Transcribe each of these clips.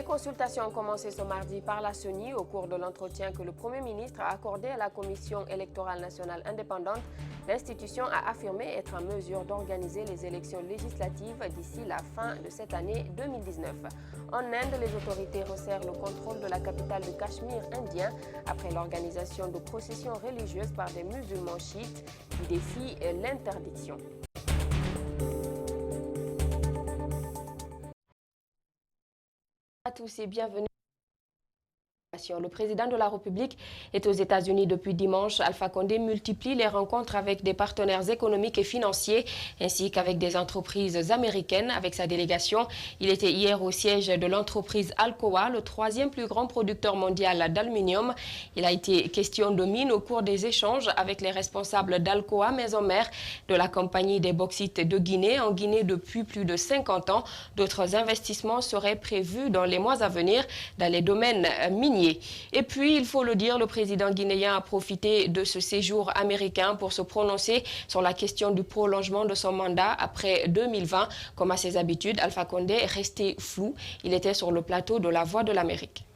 consultations ont commencé ce mardi par la CENI au cours de l'entretien que le Premier ministre a accordé à la Commission électorale nationale indépendante. L'institution a affirmé être en mesure d'organiser les élections législatives d'ici la fin de cette année 2019. En Inde, les autorités resserrent le contrôle de la capitale du Cachemire indien après l'organisation de processions religieuses par des musulmans chiites qui défient l'interdiction. À tous et bienvenue. Le président de la République est aux États-Unis depuis dimanche. Alpha Condé multiplie les rencontres avec des partenaires économiques et financiers ainsi qu'avec des entreprises américaines. Avec sa délégation, il était hier au siège de l'entreprise Alcoa, le troisième plus grand producteur mondial d'aluminium. Il a été question de mines au cours des échanges avec les responsables d'Alcoa, maison mère de la compagnie des bauxites de Guinée. En Guinée depuis plus de 50 ans, d'autres investissements seraient prévus dans les mois à venir dans les domaines miniers. Et puis, il faut le dire, le président guinéen a profité de ce séjour américain pour se prononcer sur la question du prolongement de son mandat après 2020. Comme à ses habitudes, Alpha Condé est resté flou. Il était sur le plateau de La Voix de l'Amérique.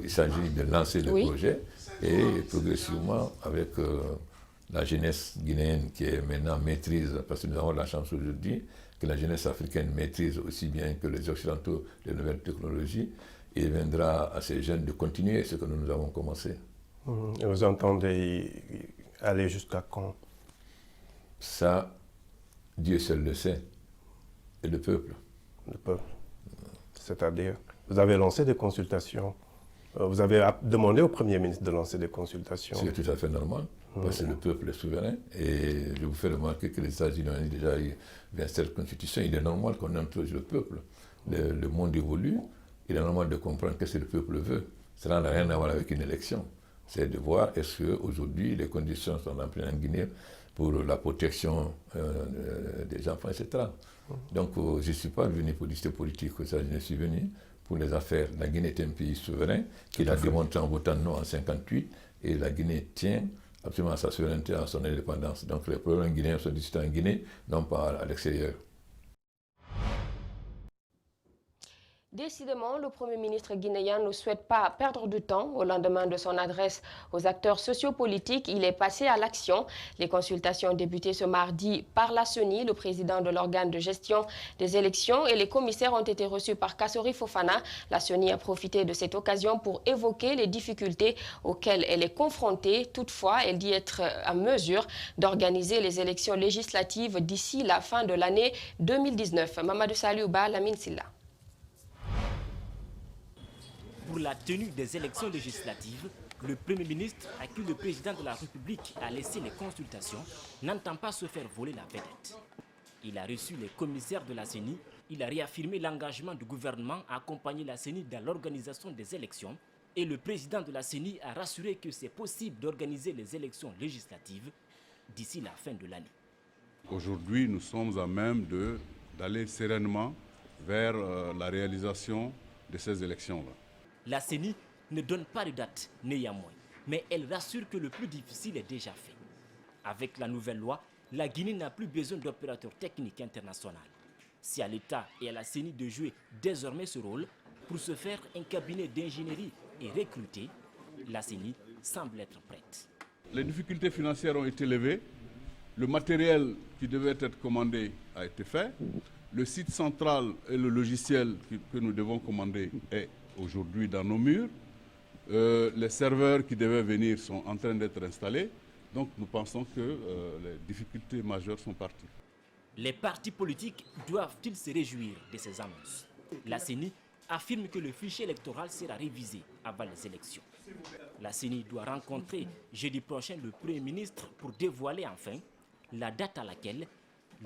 Il s'agit de lancer le projet et progressivement avec la jeunesse guinéenne qui est maintenant maîtrise, parce que nous avons la chance aujourd'hui que la jeunesse africaine maîtrise aussi bien que les Occidentaux les nouvelles technologies. Il viendra à ces jeunes de continuer ce que nous avons commencé. Et vous entendez aller jusqu'à quand? Ça, Dieu seul le sait. Et le peuple. Le peuple. C'est-à-dire, vous avez lancé des consultations. Vous avez demandé au Premier ministre de lancer des consultations. C'est tout à fait normal, parce que le peuple est souverain. Et je vous fais remarquer que les États-Unis ont déjà eu cette constitution. Il est normal qu'on interroge le peuple. Le monde évolue. Il est normal de comprendre ce que le peuple veut. Cela n'a rien à voir avec une élection. C'est de voir est-ce qu'aujourd'hui les conditions sont remplies en Guinée pour la protection des enfants, etc. Donc je ne suis pas venu pour discuter politique, je suis venu pour les affaires. La Guinée est un pays souverain qu'il a démontré en votant non en 1958 et la Guinée tient absolument à sa souveraineté, à son indépendance. Donc les problèmes guinéens sont discutés en Guinée, non pas à l'extérieur. Décidément, le Premier ministre guinéen ne souhaite pas perdre du temps. Au lendemain de son adresse aux acteurs sociopolitiques, il est passé à l'action. Les consultations ont débuté ce mardi par la CENI, le président de l'organe de gestion des élections, et les commissaires ont été reçus par Kassori Fofana. La CENI a profité de cette occasion pour évoquer les difficultés auxquelles elle est confrontée. Toutefois, elle dit être en mesure d'organiser les élections législatives d'ici la fin de l'année 2019. Mamadou Saliouba, Lamine Silla. Pour la tenue des élections législatives, le Premier ministre, à qui le président de la République a laissé les consultations, n'entend pas se faire voler la vedette. Il a reçu les commissaires de la CENI, il a réaffirmé l'engagement du gouvernement à accompagner la CENI dans l'organisation des élections et le président de la CENI a rassuré que c'est possible d'organiser les élections législatives d'ici la fin de l'année. Aujourd'hui, nous sommes à même d'aller sereinement vers la réalisation de ces élections-là. La CENI ne donne pas de date néanmoins, mais elle rassure que le plus difficile est déjà fait. Avec la nouvelle loi, la Guinée n'a plus besoin d'opérateurs techniques internationaux. C'est à l'État et à la CENI de jouer désormais ce rôle. Pour ce faire, un cabinet d'ingénierie est recruté. La CENI semble être prête. Les difficultés financières ont été levées. Le matériel qui devait être commandé a été fait. Le site central et le logiciel que nous devons commander est aujourd'hui dans nos murs. Les serveurs qui devaient venir sont en train d'être installés. Donc nous pensons que les difficultés majeures sont parties. Les partis politiques doivent-ils se réjouir de ces annonces? La CENI affirme que le fichier électoral sera révisé avant les élections. La CENI doit rencontrer jeudi prochain le Premier ministre pour dévoiler enfin la date à laquelle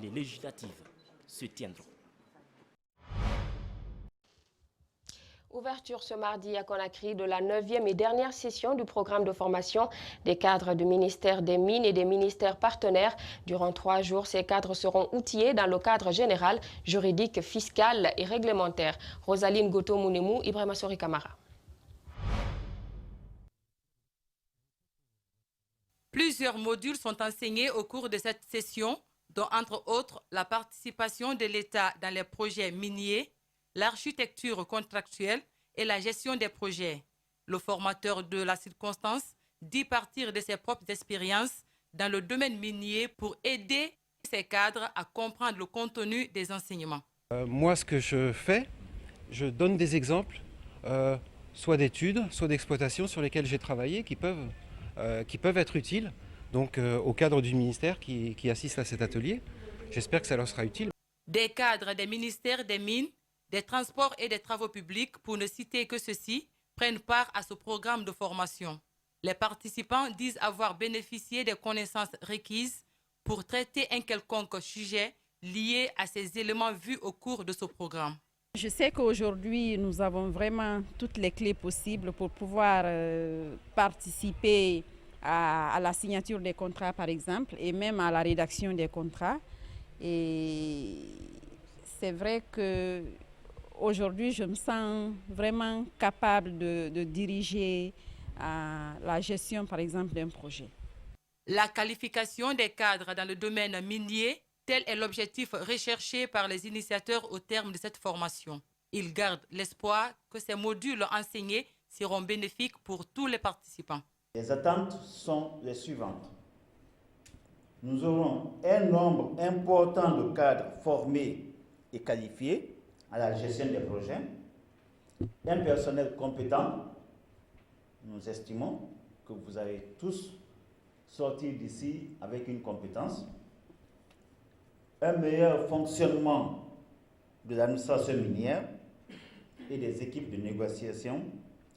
les législatives se tiendront. Ouverture ce mardi à Conakry de la 9e et dernière session du programme de formation des cadres du ministère des Mines et des ministères partenaires. Durant 3 jours, ces cadres seront outillés dans le cadre général, juridique, fiscal et réglementaire. Rosaline Goto-Mounimou, Ibrahima Sori Kamara. Plusieurs modules sont enseignés au cours de cette session, dont entre autres la participation de l'État dans les projets miniers, l'architecture contractuelle et la gestion des projets. Le formateur de la circonstance dit partir de ses propres expériences dans le domaine minier pour aider ses cadres à comprendre le contenu des enseignements. Moi, ce que je fais, je donne des exemples, soit d'études, soit d'exploitations sur lesquelles j'ai travaillé, qui peuvent être utiles donc, au cadre du ministère qui assiste à cet atelier. J'espère que ça leur sera utile. Des cadres des ministères des Mines, des Transports et des Travaux publics, pour ne citer que ceux-ci, prennent part à ce programme de formation. Les participants disent avoir bénéficié des connaissances requises pour traiter un quelconque sujet lié à ces éléments vus au cours de ce programme. Je sais qu'aujourd'hui, nous avons vraiment toutes les clés possibles pour pouvoir participer à la signature des contrats, par exemple, et même à la rédaction des contrats. Et c'est vrai qu'aujourd'hui, je me sens vraiment capable de diriger la gestion, par exemple, d'un projet. La qualification des cadres dans le domaine minier, tel est l'objectif recherché par les initiateurs au terme de cette formation. Ils gardent l'espoir que ces modules enseignés seront bénéfiques pour tous les participants. Les attentes sont les suivantes. Nous aurons un nombre important de cadres formés et qualifiés à la gestion des projets, un personnel compétent. Nous estimons que vous allez tous sortir d'ici avec une compétence, un meilleur fonctionnement de l'administration minière et des équipes de négociation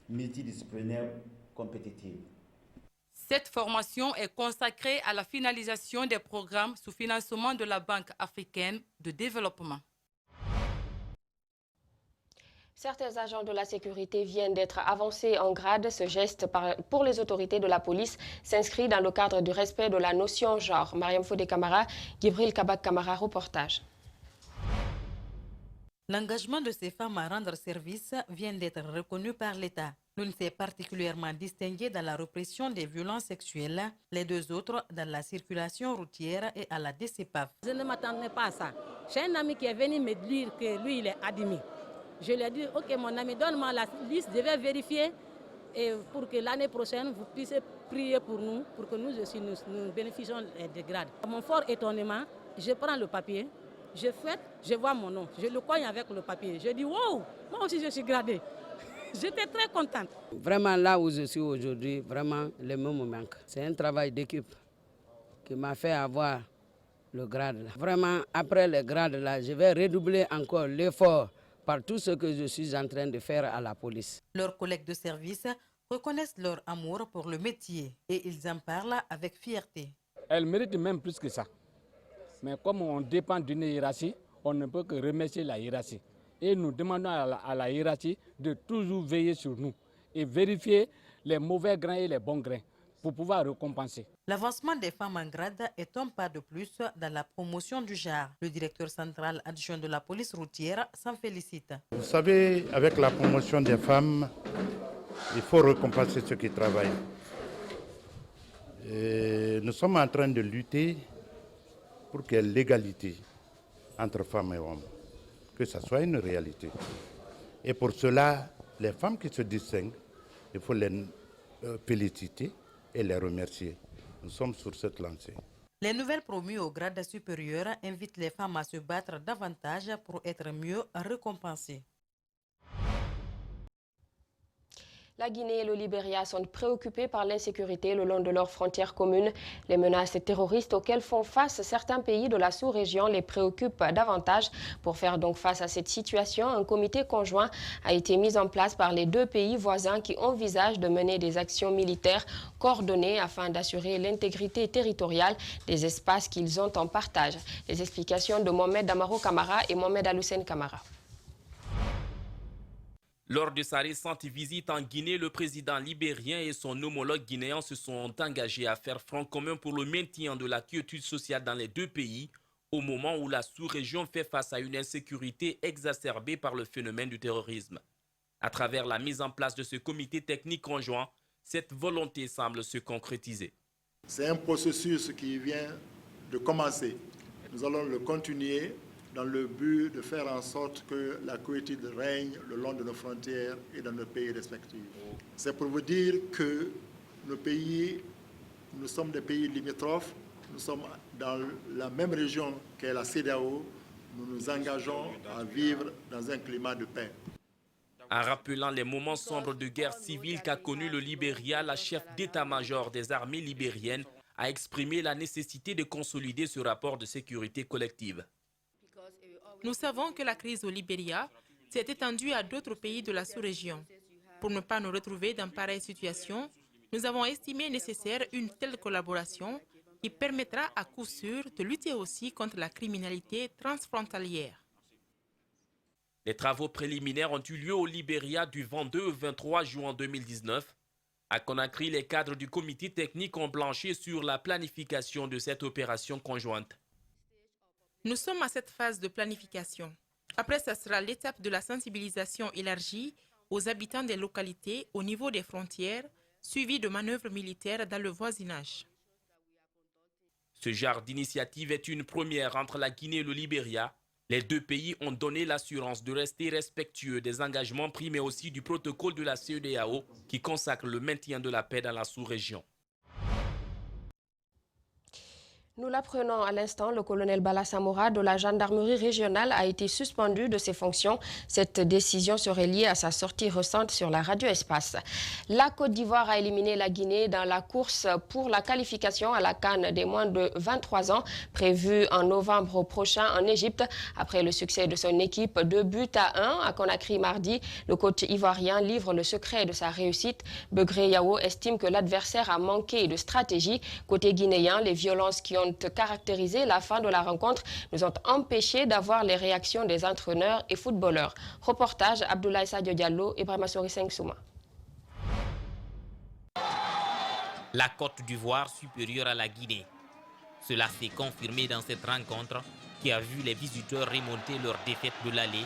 multidisciplinaires compétitives. Cette formation est consacrée à la finalisation des programmes sous financement de la Banque africaine de développement. Certains agents de la sécurité viennent d'être avancés en grade. Ce geste pour les autorités de la police s'inscrit dans le cadre du respect de la notion genre. Mariam Fodé Camara, Gibril Kabak Camara, reportage. L'engagement de ces femmes à rendre service vient d'être reconnu par l'État. L'une s'est particulièrement distinguée dans la répression des violences sexuelles, les deux autres dans la circulation routière et à la DCPAF. Je ne m'attendais pas à ça. J'ai un ami qui est venu me dire que lui, il est admis. Je lui ai dit, ok mon ami, donne-moi la liste, je vais vérifier et pour que l'année prochaine, vous puissiez prier pour nous, pour que nous aussi, nous bénéficions des grades. À mon fort étonnement, je prends le papier, je fouette, je vois mon nom, je le cogne avec le papier. Je dis, wow, moi aussi je suis gradée. J'étais très contente. Vraiment, là où je suis aujourd'hui, vraiment, le mot me manque. C'est un travail d'équipe qui m'a fait avoir le grade. Là. Vraiment, après le grade, là, je vais redoubler encore l'effort par tout ce que je suis en train de faire à la police. Leurs collègues de service reconnaissent leur amour pour le métier et ils en parlent avec fierté. Elles méritent même plus que ça. Mais comme on dépend d'une hiérarchie, on ne peut que remercier la hiérarchie. Et nous demandons à la hiérarchie de toujours veiller sur nous et vérifier les mauvais grains et les bons grains pour pouvoir récompenser. L'avancement des femmes en grade est un pas de plus dans la promotion du genre. Le directeur central adjoint de la police routière s'en félicite. Vous savez, avec la promotion des femmes, il faut récompenser ceux qui travaillent. Et nous sommes en train de lutter pour qu'il y ait l'égalité entre femmes et hommes, que ce soit une réalité. Et pour cela, les femmes qui se distinguent, il faut les féliciter et les remercier. Nous sommes sur cette lancée. Les nouvelles promues au grade supérieur invitent les femmes à se battre davantage pour être mieux récompensées. La Guinée et le Libéria sont préoccupés par l'insécurité le long de leurs frontières communes. Les menaces terroristes auxquelles font face certains pays de la sous-région les préoccupent davantage. Pour faire donc face à cette situation, un comité conjoint a été mis en place par les deux pays voisins qui envisagent de mener des actions militaires coordonnées afin d'assurer l'intégrité territoriale des espaces qu'ils ont en partage. Les explications de Mohamed Amaro Camara et Mohamed Aloussen Camara. Lors de sa récente visite en Guinée, le président libérien et son homologue guinéen se sont engagés à faire front commun pour le maintien de la quiétude sociale dans les deux pays, au moment où la sous-région fait face à une insécurité exacerbée par le phénomène du terrorisme. À travers la mise en place de ce comité technique conjoint, cette volonté semble se concrétiser. C'est un processus qui vient de commencer. Nous allons le continuer dans le but de faire en sorte que la quiétude règne le long de nos frontières et dans nos pays respectifs. C'est pour vous dire que nos pays, nous sommes des pays limitrophes, nous sommes dans la même région qu'est la CEDEAO, nous nous engageons à vivre dans un climat de paix. En rappelant les moments sombres de guerre civile qu'a connu le Libéria, la chef d'état-major des armées libériennes a exprimé la nécessité de consolider ce rapport de sécurité collective. Nous savons que la crise au Libéria s'est étendue à d'autres pays de la sous-région. Pour ne pas nous retrouver dans pareille situation, nous avons estimé nécessaire une telle collaboration qui permettra à coup sûr de lutter aussi contre la criminalité transfrontalière. Les travaux préliminaires ont eu lieu au Libéria du 22 au 23 juin 2019. À Conakry, les cadres du comité technique ont planché sur la planification de cette opération conjointe. Nous sommes à cette phase de planification. Après, ce sera l'étape de la sensibilisation élargie aux habitants des localités au niveau des frontières, suivie de manœuvres militaires dans le voisinage. Ce genre d'initiative est une première entre la Guinée et le Libéria. Les deux pays ont donné l'assurance de rester respectueux des engagements pris, mais aussi du protocole de la CEDEAO qui consacre le maintien de la paix dans la sous-région. Nous l'apprenons à l'instant, le colonel Bala Samora de la gendarmerie régionale a été suspendu de ses fonctions. Cette décision serait liée à sa sortie récente sur la radio Espace. La Côte d'Ivoire a éliminé la Guinée dans la course pour la qualification à la CAN des moins de 23 ans, prévue en novembre prochain en Égypte. Après le succès de son équipe 2-1 à Conakry mardi, le coach ivoirien livre le secret de sa réussite. Begré Yao estime que l'adversaire a manqué de stratégie. Côté guinéen, les violences qui ont caractérisé la fin de la rencontre nous ont empêché d'avoir les réactions des entraîneurs et footballeurs. Reportage Abdoulaye Sadio Diallo et Brahmasori Sengsouma. La Côte d'Ivoire supérieure à la Guinée. Cela s'est confirmé dans cette rencontre qui a vu les visiteurs remonter leur défaite de l'aller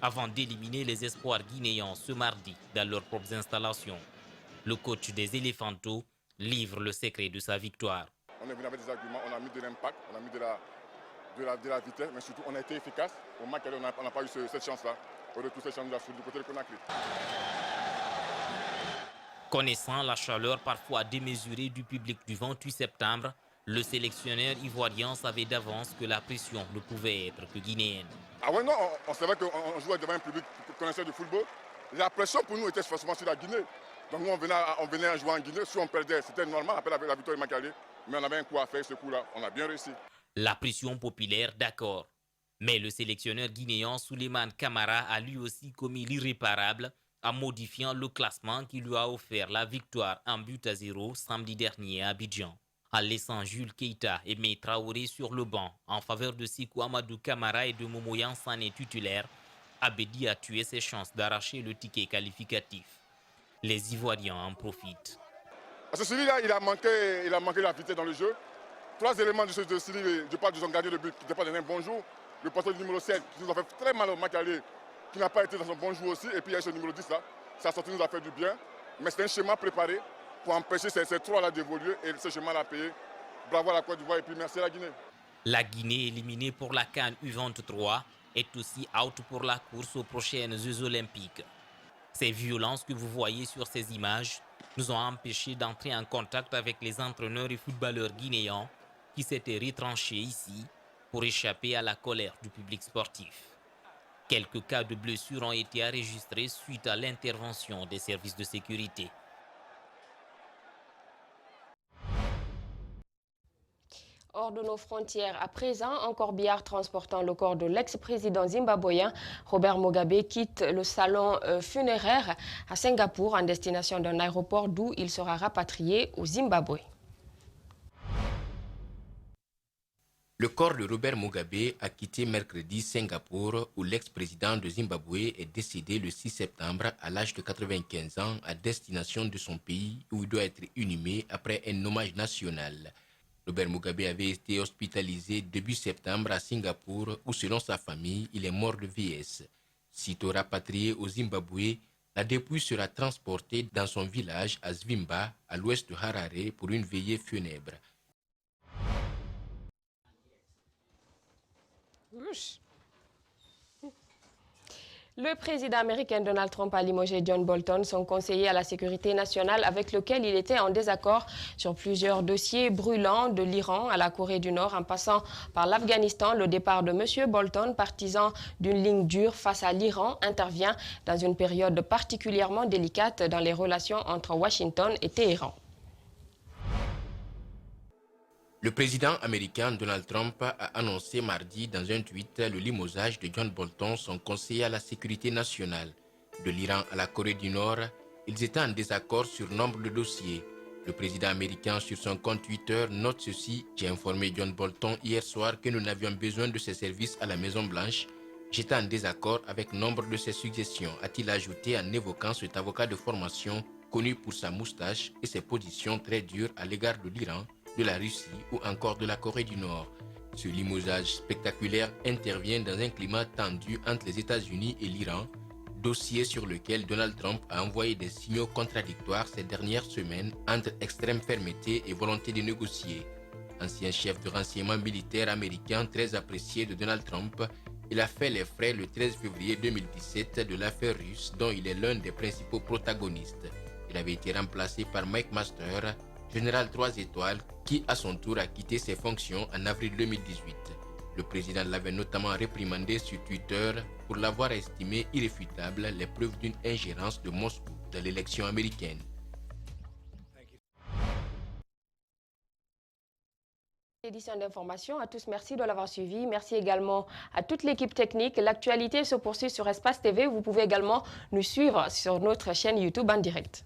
avant d'éliminer les espoirs guinéens ce mardi dans leurs propres installations. Le coach des Éléphantos livre le secret de sa victoire. On est venu avec des arguments, on a mis de l'impact, on a mis de la vitesse, mais surtout on a été efficace. Au match, on n'a pas eu cette chance-là. On retrouve cette chance-là du côté de Conakry. Connaissant la chaleur parfois démesurée du public du 28 septembre, le sélectionneur ivoirien savait d'avance que la pression ne pouvait être que guinéenne. Ah ouais, non, on savait qu'on jouait devant un public connaisseur du football. La pression pour nous était forcément sur la Guinée. Donc nous, on venait jouer en Guinée. Si on perdait, c'était normal, après la victoire de Makali. Mais on avait un coup à faire, ce coup-là. On a bien réussi. La pression populaire, d'accord. Mais le sélectionneur guinéen Souleymane Camara a lui aussi commis l'irréparable en modifiant le classement qui lui a offert la victoire en but à 0 samedi dernier à Abidjan. En laissant Jules Keita et Mei Traoré sur le banc en faveur de Sikou Amadou Camara et de Momoyan Sané titulaire, Abedi a tué ses chances d'arracher le ticket qualificatif. Les Ivoiriens en profitent. Parce que celui-là, il a manqué la vitesse dans le jeu. 3 éléments de celui, je parle de son gardien de but qui n'était pas dans un bon jour. Le poteau numéro 7 qui nous a fait très mal au match aller, qui n'a pas été dans son bon jour aussi. Et puis il y a ce numéro 10 là, sa sortie nous a fait du bien. Mais c'est un schéma préparé pour empêcher ces trois-là d'évoluer et ce schéma l'a payé. Bravo à la Côte d'Ivoire et puis merci à la Guinée. La Guinée éliminée pour la CAN U23 est aussi out pour la course aux prochaines Jeux Olympiques. Ces violences que vous voyez sur ces images nous ont empêchés d'entrer en contact avec les entraîneurs et footballeurs guinéens qui s'étaient retranchés ici pour échapper à la colère du public sportif. Quelques cas de blessures ont été enregistrés suite à l'intervention des services de sécurité. Hors de nos frontières, à présent, un corbillard transportant le corps de l'ex-président zimbabwéen Robert Mugabe quitte le salon funéraire à Singapour en destination d'un aéroport d'où il sera rapatrié au Zimbabwe. Le corps de Robert Mugabe a quitté mercredi Singapour où l'ex-président de Zimbabwe est décédé le 6 septembre à l'âge de 95 ans à destination de son pays où il doit être inhumé après un hommage national. Robert Mugabe avait été hospitalisé début septembre à Singapour où, selon sa famille, il est mort de vieillesse. Sitôt rapatrié au Zimbabwe, la dépouille sera transportée dans son village à Zvimba, à l'ouest de Harare, pour une veillée funèbre. Le président américain Donald Trump a limogé John Bolton, son conseiller à la sécurité nationale, avec lequel il était en désaccord sur plusieurs dossiers brûlants, de l'Iran à la Corée du Nord, en passant par l'Afghanistan. Le départ de M. Bolton, partisan d'une ligne dure face à l'Iran, intervient dans une période particulièrement délicate dans les relations entre Washington et Téhéran. Le président américain Donald Trump a annoncé mardi dans un tweet le limogeage de John Bolton, son conseiller à la sécurité nationale. De l'Iran à la Corée du Nord, ils étaient en désaccord sur nombre de dossiers. Le président américain sur son compte Twitter note ceci: « J'ai informé John Bolton hier soir que nous n'avions besoin de ses services à la Maison-Blanche. J'étais en désaccord avec nombre de ses suggestions », a-t-il ajouté en évoquant cet avocat de formation connu pour sa moustache et ses positions très dures à l'égard de l'Iran, de la Russie ou encore de la Corée du Nord. Ce limogeage spectaculaire intervient dans un climat tendu entre les États-Unis et l'Iran, dossier sur lequel Donald Trump a envoyé des signaux contradictoires ces dernières semaines entre extrême fermeté et volonté de négocier. Ancien chef de renseignement militaire américain très apprécié de Donald Trump, il a fait les frais le 13 février 2017 de l'affaire russe dont il est l'un des principaux protagonistes. Il avait été remplacé par Mike Master, général 3 étoiles, qui à son tour a quitté ses fonctions en avril 2018. Le président l'avait notamment réprimandé sur Twitter pour l'avoir estimé irréfutable les preuves d'une ingérence de Moscou dans l'élection américaine. Édition d'information, à tous, merci de l'avoir suivi. Merci également à toute l'équipe technique. L'actualité se poursuit sur Espace TV. Vous pouvez également nous suivre sur notre chaîne YouTube en direct.